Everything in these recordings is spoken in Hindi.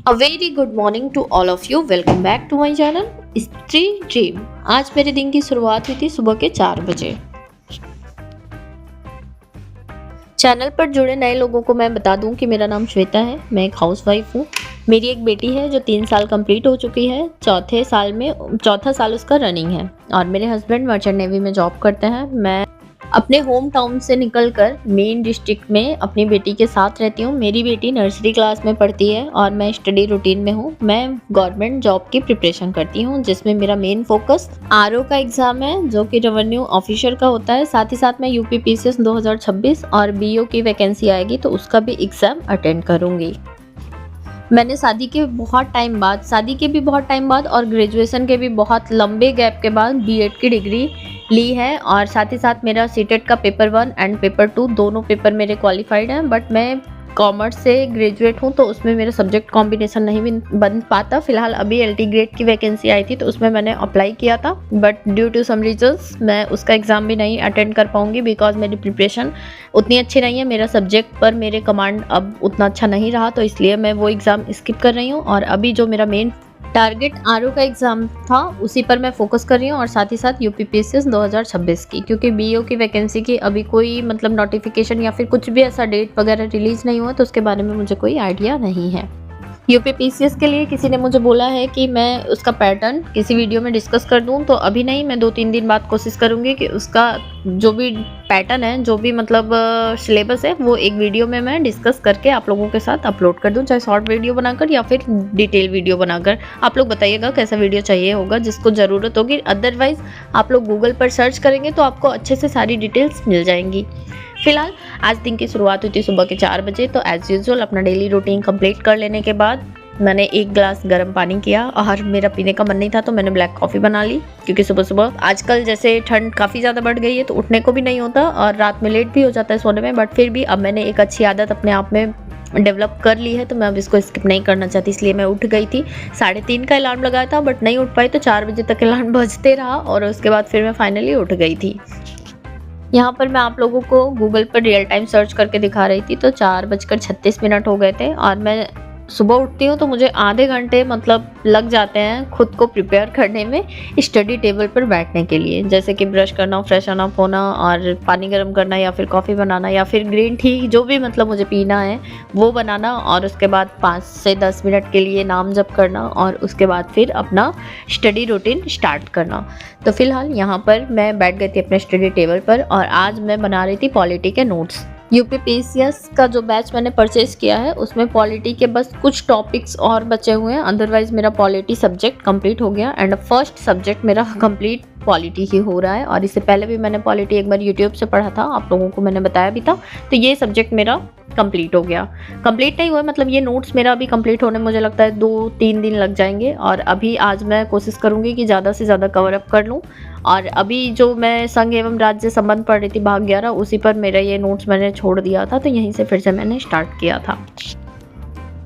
A very good morning to all of you. Welcome back to my channel Stree dream. आज मेरे दिन की शुरुआत हुई थी सुबह के 4 बजे। चैनल पर जुड़े नए लोगों को मैं बता दूं कि मेरा नाम श्वेता है। मैं एक हाउसवाइफ हूँ। मेरी एक बेटी है जो 3 साल कंप्लीट हो चुकी है। चौथा साल उसका रनिंग है। और मेरे हस्बैंड मर्चेंट नेवी में जॉब करते हैं। मैं अपने होम टाउन से निकलकर मेन डिस्ट्रिक्ट में अपनी बेटी के साथ रहती हूँ। मेरी बेटी नर्सरी क्लास में पढ़ती है और मैं स्टडी रूटीन में हूँ। मैं गवर्नमेंट जॉब की प्रिपरेशन करती हूँ जिसमें मेरा मेन फोकस आरओ का एग्जाम है जो कि रेवेन्यू ऑफिसर का होता है। साथ ही साथ मैं यूपीपीसीएस 2026 और बीओ की वैकेंसी आएगी तो उसका भी एग्जाम अटेंड करूँगी। मैंने शादी के भी बहुत टाइम बाद और ग्रेजुएशन के भी बहुत लंबे गैप के बाद बीएड की डिग्री ली है। और साथ ही साथ मेरा सीटेट का पेपर 1 एंड पेपर 2 दोनों पेपर मेरे क्वालिफाइड हैं। बट मैं कॉमर्स से ग्रेजुएट हूँ तो उसमें मेरा सब्जेक्ट कॉम्बिनेशन नहीं बन पाता। फिलहाल अभी एलटी ग्रेड की वैकेंसी आई थी तो उसमें मैंने अप्लाई किया था but due to some reasons मैं उसका एग्ज़ाम भी नहीं अटेंड कर पाऊँगी बिकॉज मेरी प्रिपरेशन उतनी अच्छी नहीं है। मेरा सब्जेक्ट पर मेरे कमांड अब उतना अच्छा नहीं रहा तो इसलिए मैं वो एग्ज़ाम स्किप कर रही हूँ। और अभी जो मेरा मेन टारगेट आरओ का एग्ज़ाम था उसी पर मैं फोकस कर रही हूँ और साथ ही साथ यूपीपीसीएस 2026 की, क्योंकि बीओ की वैकेंसी की अभी कोई मतलब नोटिफिकेशन या फिर कुछ भी ऐसा डेट वगैरह रिलीज़ नहीं हुआ तो उसके बारे में मुझे कोई आइडिया नहीं है। यूपीपीसीएस के लिए किसी ने मुझे बोला है कि मैं उसका पैटर्न किसी वीडियो में डिस्कस कर दूं तो अभी नहीं, मैं 2-3 दिन बाद कोशिश करूंगी कि उसका जो भी पैटर्न है, जो भी मतलब सिलेबस है वो एक वीडियो में मैं डिस्कस करके आप लोगों के साथ अपलोड कर दूं, चाहे शॉर्ट वीडियो बनाकर या फिर डिटेल वीडियो बनाकर। आप लोग बताइएगा कैसा वीडियो चाहिए होगा जिसको ज़रूरत होगी। अदरवाइज़ आप लोग गूगल पर सर्च करेंगे तो आपको अच्छे से सारी डिटेल्स मिल जाएंगी। फिलहाल आज दिन की शुरुआत हुई थी सुबह के 4 बजे तो एज यूजुअल अपना डेली रूटीन कंप्लीट कर लेने के बाद मैंने 1 गिलास गर्म पानी किया और मेरा पीने का मन नहीं था तो मैंने ब्लैक कॉफ़ी बना ली, क्योंकि सुबह सुबह आजकल जैसे ठंड काफ़ी ज़्यादा बढ़ गई है तो उठने को भी नहीं होता और रात में लेट भी हो जाता है सोने में। बट फिर भी अब मैंने एक अच्छी आदत अपने आप में डेवलप कर ली है तो मैं अब इसको स्किप नहीं करना चाहती, इसलिए मैं उठ गई थी। 3:30 का अलार्म लगाया था बट नहीं उठ पाई तो 4 बजे तक अलार्म बजते रहा और उसके बाद फिर मैं फाइनली उठ गई थी। यहाँ पर मैं आप लोगों को गूगल पर रियल टाइम सर्च करके दिखा रही थी तो 4:36 हो गए थे और मैं सुबह उठती हूँ तो मुझे आधे घंटे मतलब लग जाते हैं खुद को प्रिपेयर करने में स्टडी टेबल पर बैठने के लिए, जैसे कि ब्रश करना, फ्रेशन अप होना और पानी गर्म करना या फिर कॉफ़ी बनाना या फिर ग्रीन टी जो भी मतलब मुझे पीना है वो बनाना और उसके बाद 5 से 10 मिनट के लिए नाम जप करना और उसके बाद फिर अपना स्टडी रूटीन स्टार्ट करना। तो फिलहाल यहाँ पर मैं बैठ गई थी अपने स्टडी टेबल पर और आज मैं बना रही थी पॉलिटी के नोट्स। यूपीपीसीएस का जो बैच मैंने परचेज किया है उसमें पॉलिटी के बस कुछ टॉपिक्स और बचे हुए हैं, अदरवाइज मेरा पॉलिटी सब्जेक्ट कंप्लीट हो गया एंड फर्स्ट सब्जेक्ट मेरा कंप्लीट पॉलिटी ही हो रहा है। और इससे पहले भी मैंने पॉलिटी एक बार यूट्यूब से पढ़ा था, आप लोगों को मैंने बताया भी था। तो ये सब्जेक्ट मेरा कंप्लीट हो गया। कंप्लीट नहीं हुआ मतलब ये नोट्स मेरा अभी कंप्लीट होने में मुझे लगता है 2-3 दिन लग जाएंगे और अभी आज मैं कोशिश करूँगी कि ज़्यादा से ज़्यादा कवर अप कर लूँ। और अभी जो मैं संघ एवं राज्य संबंध पढ़ रही थी भाग 11 उसी पर मेरा ये नोट्स मैंने छोड़ दिया था तो यहीं से फिर से मैंने स्टार्ट किया था।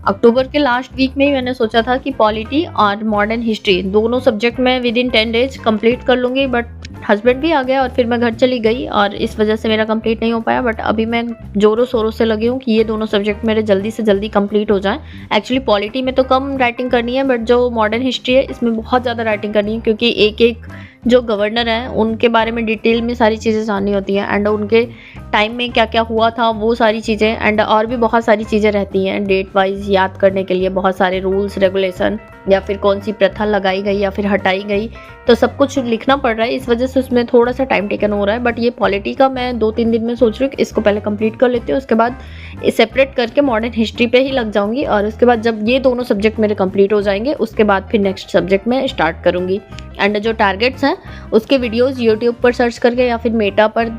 अक्टूबर के लास्ट वीक में ही मैंने सोचा था कि पॉलिटी और मॉडर्न हिस्ट्री दोनों सब्जेक्ट में विद इन 10 डेज कंप्लीट कर लूँगी, बट हस्बैंड भी आ गया और फिर मैं घर चली गई और इस वजह से मेरा कंप्लीट नहीं हो पाया। बट अभी मैं जोरों शोरों से लगी हूँ कि ये दोनों सब्जेक्ट मेरे जल्दी से जल्दी कंप्लीट हो जाएं। एक्चुअली पॉलिटी में तो कम राइटिंग करनी है बट जो मॉडर्न हिस्ट्री है इसमें बहुत ज़्यादा राइटिंग करनी है, क्योंकि एक एक जो गवर्नर हैं उनके बारे में डिटेल में सारी चीज़ें जाननी होती हैं एंड उनके टाइम में क्या क्या हुआ था वो सारी चीज़ें एंड और भी बहुत सारी चीज़ें रहती हैं डेट वाइज याद करने के लिए, बहुत सारे रूल्स रेगुलेशन या फिर कौन सी प्रथा लगाई गई या फिर हटाई गई, तो सब कुछ लिखना पड़ रहा है। इस वजह से उसमें थोड़ा सा टाइम टेकन हो रहा है। बट ये पॉलिटी का मैं 2-3 दिन में सोच रही हूँ कि इसको पहले कंप्लीट कर लेती हूँ, उसके बाद सेपरेट करके मॉडर्न हिस्ट्री पे ही लग जाऊंगी और उसके बाद जब ये दोनों सब्जेक्ट मेरे कंप्लीट हो जाएंगे उसके बाद फिर नेक्स्ट सब्जेक्ट में स्टार्ट करूँगी। एंड जो टारगेट्स हैं उसके वीडियोज़ यूट्यूब पर सर्च करके या फिर मेटा पर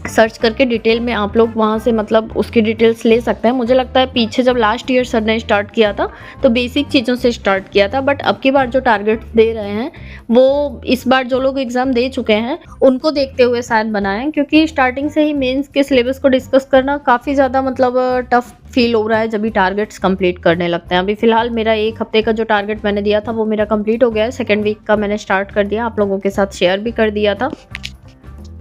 सर्च करके डिटेल में आप लोग वहाँ से मतलब उसकी डिटेल्स ले सकते हैं। मुझे लगता है पीछे जब लास्ट ईयर सर ने स्टार्ट किया था तो बेसिक चीज़ों से स्टार्ट किया था, बट अब की बार जो टारगेट्स दे रहे हैं वो इस बार जो लोग एग्ज़ाम दे चुके हैं उनको देखते हुए शायद बनाएं, क्योंकि स्टार्टिंग से ही मेंस के सिलेबस को डिस्कस करना काफ़ी ज़्यादा मतलब टफ फील हो रहा है जब भी टारगेट्स कंप्लीट करने लगते हैं। अभी फिलहाल मेरा 1 हफ्ते का जो टारगेट मैंने दिया था वो मेरा कंप्लीट हो गया है। 2nd वीक का मैंने स्टार्ट कर दिया, आप लोगों के साथ शेयर भी कर दिया था।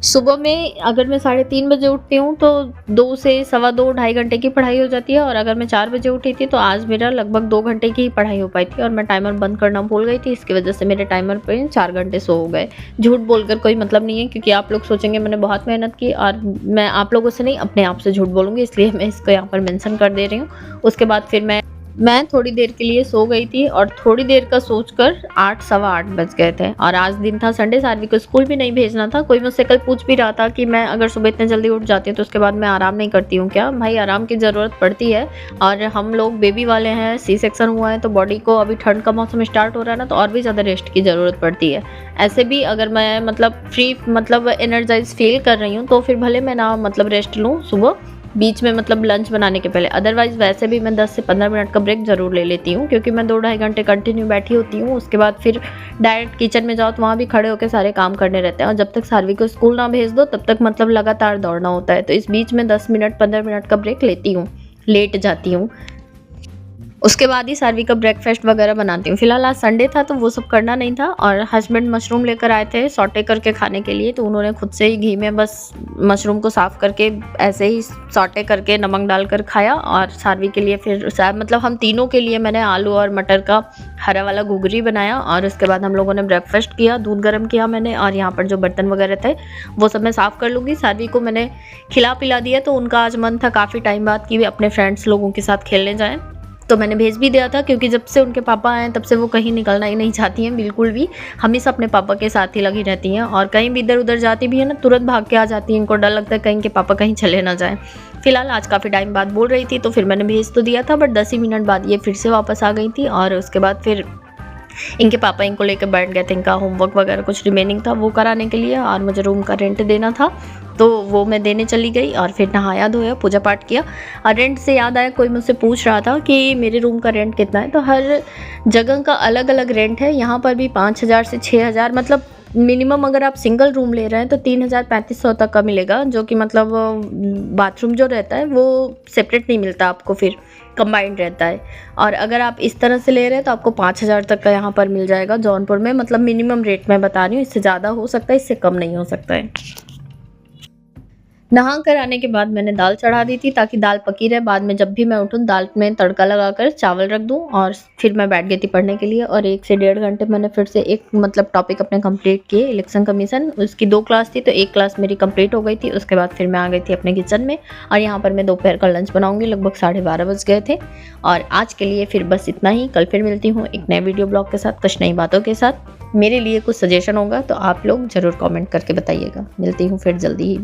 सुबह में अगर मैं 3:30 बजे उठती हूँ तो 2 से सवा 2 ढाई घंटे की पढ़ाई हो जाती है, और अगर मैं 4 बजे उठी थी तो आज मेरा लगभग 2 घंटे की ही पढ़ाई हो पाई थी, और मैं टाइमर बंद करना भूल गई थी। इसकी वजह से मेरे टाइमर पे 4 घंटे सो हो गए। झूठ बोलकर कोई मतलब नहीं है, क्योंकि आप लोग सोचेंगे मैंने बहुत मेहनत की, और मैं आप लोगों से नहीं अपने आप से झूठ बोलूँगी, इसलिए मैं इसको यहाँ पर मेंशन कर दे रही हूँ। उसके बाद फिर मैं थोड़ी देर के लिए सो गई थी, और थोड़ी देर का सोचकर 8 सवा 8 बज गए थे, और आज दिन था संडे, सारवी को स्कूल भी नहीं भेजना था। कोई मुझसे कल पूछ भी रहा था कि मैं अगर सुबह इतने जल्दी उठ जाती हूँ तो उसके बाद मैं आराम नहीं करती हूँ क्या? भाई आराम की ज़रूरत पड़ती है, और हम लोग बेबी वाले हैं, सी सेक्शन हुआ है, तो बॉडी को अभी ठंड का मौसम स्टार्ट हो रहा है ना, तो और भी ज़्यादा रेस्ट की ज़रूरत पड़ती है। ऐसे भी अगर मैं फ्री एनर्जाइज फील कर रही हूँ तो फिर भले मैं ना रेस्ट लूँ सुबह बीच में, लंच बनाने के पहले। अदरवाइज़ वैसे भी मैं 10 से 15 मिनट का ब्रेक ज़रूर ले लेती हूँ, क्योंकि मैं 2 ढाई घंटे कंटिन्यू बैठी होती हूँ। उसके बाद फिर डायरेक्ट किचन में जाओ तो वहाँ भी खड़े होकर सारे काम करने रहते हैं, और जब तक सारवी को स्कूल ना भेज दो तब तक लगातार दौड़ना होता है। तो इस बीच में 10 मिनट 15 मिनट का ब्रेक लेती हूँ, लेट जाती हूँ। उसके बाद ही सारवी का ब्रेकफास्ट वगैरह बनाती हूँ। फिलहाल आज संडे था तो वो सब करना नहीं था, और हस्बैंड मशरूम लेकर आए थे सॉटे करके खाने के लिए, तो उन्होंने खुद से ही घी में बस मशरूम को साफ़ करके ऐसे ही सॉटे करके नमक डालकर खाया। और सारवी के लिए फिर हम तीनों के लिए मैंने आलू और मटर का हरा वाला घुघरी बनाया, और उसके बाद हम लोगों ने ब्रेकफास्ट किया, दूध गर्म किया मैंने, और यहाँ पर जो बर्तन वगैरह थे वो सब मैं साफ़ कर लूँगी। सारवी को मैंने खिला पिला दिया, तो उनका आज मन था काफ़ी टाइम बाद कि वे अपने फ्रेंड्स लोगों के साथ खेलने जाएँ, तो मैंने भेज भी दिया था, क्योंकि जब से उनके पापा आए तब से वो कहीं निकलना ही नहीं चाहती हैं बिल्कुल भी, हमेशा अपने पापा के साथ ही लगी रहती हैं, और कहीं भी इधर उधर जाती भी है ना तुरंत भाग के आ जाती हैं। इनको डर लगता है कहीं के पापा कहीं चले ना जाएं। फिलहाल आज काफ़ी टाइम बाद बोल रही थी तो फिर मैंने भेज तो दिया था, बट 10 ही मिनट बाद ये फिर से वापस आ गई थी, और उसके बाद फिर इनके पापा इनको लेकर बैठ गए थे। इनका होमवर्क वगैरह कुछ रिमेनिंग था वो कराने के लिए, और मुझे रूम का रेंट देना था तो वो मैं देने चली गई, और फिर नहाया धोया पूजा पाठ किया। और रेंट से याद आया, कोई मुझसे पूछ रहा था कि मेरे रूम का रेंट कितना है, तो हर जगह का अलग अलग रेंट है। यहाँ पर भी 5,000 से 6,000 मिनिमम अगर आप सिंगल रूम ले रहे हैं तो 3,000-3,500 तक का मिलेगा, जो कि बाथरूम जो रहता है वो सेपरेट नहीं मिलता आपको, फिर कंबाइंड रहता है। और अगर आप इस तरह से ले रहे हैं तो आपको 5,000 तक का यहाँ पर मिल जाएगा जौनपुर में, मिनिमम रेट मैं बता रही हूँ, इससे ज़्यादा हो सकता है, इससे कम नहीं हो सकता है। नहा कर आने के बाद मैंने दाल चढ़ा दी थी, ताकि दाल पकी रहे, बाद में जब भी मैं उठूँ दाल में तड़का लगाकर चावल रख दूँ, और फिर मैं बैठ गई थी पढ़ने के लिए। और 1 से 1.5 घंटे मैंने फिर से एक टॉपिक अपने कंप्लीट किए। इलेक्शन कमीशन, उसकी 2 क्लास थी, तो 1 क्लास मेरी कंप्लीट हो गई थी। उसके बाद फिर मैं आ गई थी अपने किचन में, और यहाँ पर मैं दोपहर का लंच बनाऊँगी। लगभग 12:30 बज गए थे, और आज के लिए फिर बस इतना ही। कल फिर मिलती हूँ एक नए वीडियो ब्लॉग के साथ, कुछ नई बातों के साथ। मेरे लिए कुछ सजेशन होगा तो आप लोग ज़रूर कमेंट करके बताइएगा। मिलती हूँ फिर जल्दी ही।